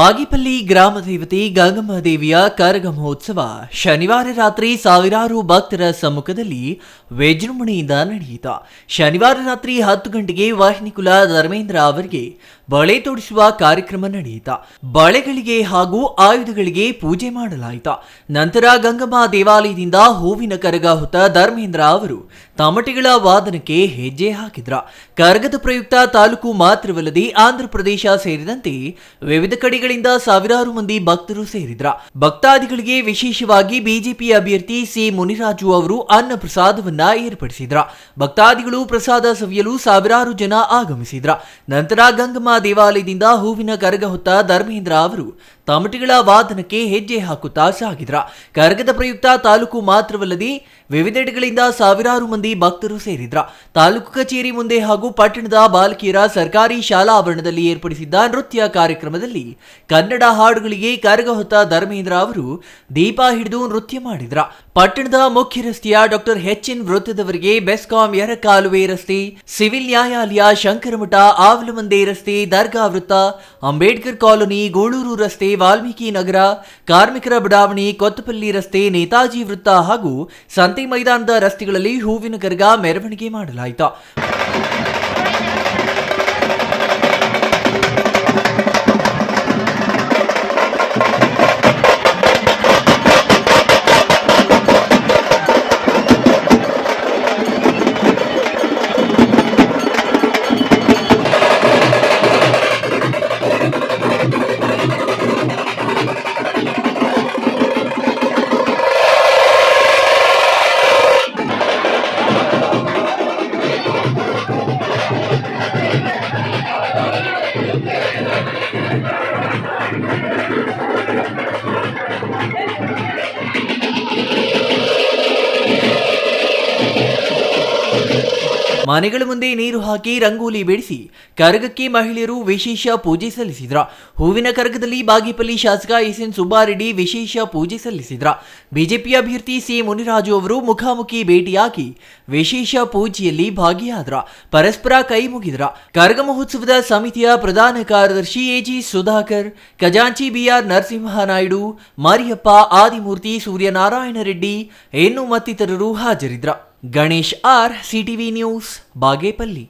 ಬಾಗೇಪಲ್ಲಿ ಗ್ರಾಮ ದೇವತೆ ಗಂಗಮ್ಮ ದೇವಿಯ ಕರಗ ಮಹೋತ್ಸವ ಶನಿವಾರ ರಾತ್ರಿ ಸಾವಿರಾರು ಭಕ್ತರ ಸಮ್ಮುಖದಲ್ಲಿ ವಿಜೃಂಭಣೆಯಿಂದ ನಡೆಯಿತು. ಶನಿವಾರ ರಾತ್ರಿ 10 ಗಂಟೆಗೆ ವಾಹಿನಿಕುಲ ಧರ್ಮೇಂದ್ರ ಅವರಿಗೆ ಬಳೆ ತೊಡಿಸುವ ಕಾರ್ಯಕ್ರಮ ನಡೆಯಿತು. ಬಳೆಗಳಿಗೆ ಹಾಗೂ ಆಯುಧಗಳಿಗೆ ಪೂಜೆ ಮಾಡಲಾಯಿತು. ನಂತರ ಗಂಗಮ್ಮ ದೇವಾಲಯದಿಂದ ಹೂವಿನ ಕರಗ ಹೊತ್ತ ಧರ್ಮೇಂದ್ರ ಅವರು ತಮಟೆಗಳ ವಾದನಕ್ಕೆ ಹೆಜ್ಜೆ ಹಾಕಿದ್ರ. ಕರಗದ ಪ್ರಯುಕ್ತ ತಾಲೂಕು ಮಾತ್ರವಲ್ಲದೆ ಆಂಧ್ರಪ್ರದೇಶ ಸೇರಿದಂತೆ ವಿವಿಧ ಕಡೆಗಳಿಂದ ಸಾವಿರಾರು ಮಂದಿ ಭಕ್ತರು ಸೇರಿದ್ರ. ಭಕ್ತಾದಿಗಳಿಗೆ ವಿಶೇಷವಾಗಿ ಬಿಜೆಪಿ ಅಭ್ಯರ್ಥಿ ಸಿ ಮುನಿರಾಜು ಅವರು ಅನ್ನ ಪ್ರಸಾದವನ್ನ ಏರ್ಪಡಿಸಿದ್ರ. ಭಕ್ತಾದಿಗಳು ಪ್ರಸಾದ ಸವಿಯಲು ಸಾವಿರಾರು ಜನ ಆಗಮಿಸಿದ್ರ. ನಂತರ ಗಂಗಮ್ಮ ದೇವಾಲಯದಿಂದ ಹೂವಿನ ಕರಗ ಹೊತ್ತ ಧರ್ಮೇಂದ್ರ ಅವರು ತಮಟೆಗಳ ವಾದನಕ್ಕೆ ಹೆಜ್ಜೆ ಹಾಕುತ್ತಾ ಸಾಗಿದ್ರ. ಕರಗದ ಪ್ರಯುಕ್ತ ತಾಲೂಕು ಮಾತ್ರವಲ್ಲದೆ ವಿವಿಧೆಡೆಗಳಿಂದ ಸಾವಿರಾರು ಮಂದಿ ಭಕ್ತರು ಸೇರಿದ್ರ. ತಾಲೂಕು ಕಚೇರಿ ಮುಂದೆ ಹಾಗೂ ಪಟ್ಟಣದ ಬಾಲಕಿಯರ ಸರ್ಕಾರಿ ಶಾಲಾ ಆವರಣದಲ್ಲಿ ಏರ್ಪಡಿಸಿದ್ದ ನೃತ್ಯ ಕಾರ್ಯಕ್ರಮದಲ್ಲಿ ಕನ್ನಡ ಹಾಡುಗಳಿಗೆ ಕರಗ ಹೊತ್ತ ಧರ್ಮೇಂದ್ರ ಅವರು ದೀಪ ಹಿಡಿದು ನೃತ್ಯ ಮಾಡಿದ್ರ. ಪಟ್ಟಣದ ಮುಖ್ಯ ರಸ್ತೆಯ ಡಾಕ್ಟರ್ ಎಚ್.ಎನ್. ವೃತ್ತದವರೆಗೆ ಬೆಸ್ಕಾಂ ಯರಕಾಲುವೆ ರಸ್ತೆ, ಸಿವಿಲ್ ನ್ಯಾಯಾಲಯ, ಶಂಕರಮಠ, ಆವಲಮಂದೆ ರಸ್ತೆ, ದರ್ಗಾ ವೃತ್ತ, ಅಂಬೇಡ್ಕರ್ ಕಾಲೋನಿ, ಗೂಳೂರು ರಸ್ತೆ, ವಾಲ್ಮೀಕಿ ನಗರ, ಕಾರ್ಮಿಕರ ಬಡಾವಣೆ, ಕೊತ್ತಪಲ್ಲಿ ರಸ್ತೆ, ನೇತಾಜಿ ವೃತ್ತ ಹಾಗೂ ಸಂತೆ ಮೈದಾನದ ರಸ್ತೆಗಳಲ್ಲಿ ಹೂವಿನ ಕರಗ ಮೆರವಣಿಗೆ ಮಾಡಲಾಯಿತು. ಮನೆಗಳ ಮುಂದೆ ನೀರು ಹಾಕಿ ರಂಗೋಲಿ ಬಿಡಿಸಿ ಕರಗಕ್ಕೆ ಮಹಿಳೆಯರು ವಿಶೇಷ ಪೂಜೆ ಸಲ್ಲಿಸಿದ್ರ. ಹೂವಿನ ಕರಗದಲ್ಲಿ ಬಾಗೇಪಲ್ಲಿ ಶಾಸಕ ಎಸ್.ಎನ್. ಸುಬ್ಬಾರೆಡ್ಡಿ ವಿಶೇಷ ಪೂಜೆ ಸಲ್ಲಿಸಿದ್ರ. ಬಿಜೆಪಿ ಅಭ್ಯರ್ಥಿ ಸಿ ಮುನಿರಾಜು ಅವರು ಮುಖಾಮುಖಿ ಭೇಟಿಯಾಗಿ ವಿಶೇಷ ಪೂಜೆಯಲ್ಲಿ ಭಾಗಿಯಾದ್ರ. ಪರಸ್ಪರ ಕೈ ಮುಗಿದ್ರ. ಕರಗ ಮಹೋತ್ಸವದ ಸಮಿತಿಯ ಪ್ರಧಾನ ಕಾರ್ಯದರ್ಶಿ ಎಜಿ ಸುಧಾಕರ್, ಖಜಾಂಚಿ ಬಿಆರ್ ನರಸಿಂಹನಾಯ್ಡು, ಮರಿಯಪ್ಪ, ಆದಿಮೂರ್ತಿ, ಸೂರ್ಯನಾರಾಯಣ ರೆಡ್ಡಿ ಇನ್ನು ಮತ್ತಿತರರು ಹಾಜರಿದ್ರ. Ganesh R, CTV news, Bagepalli.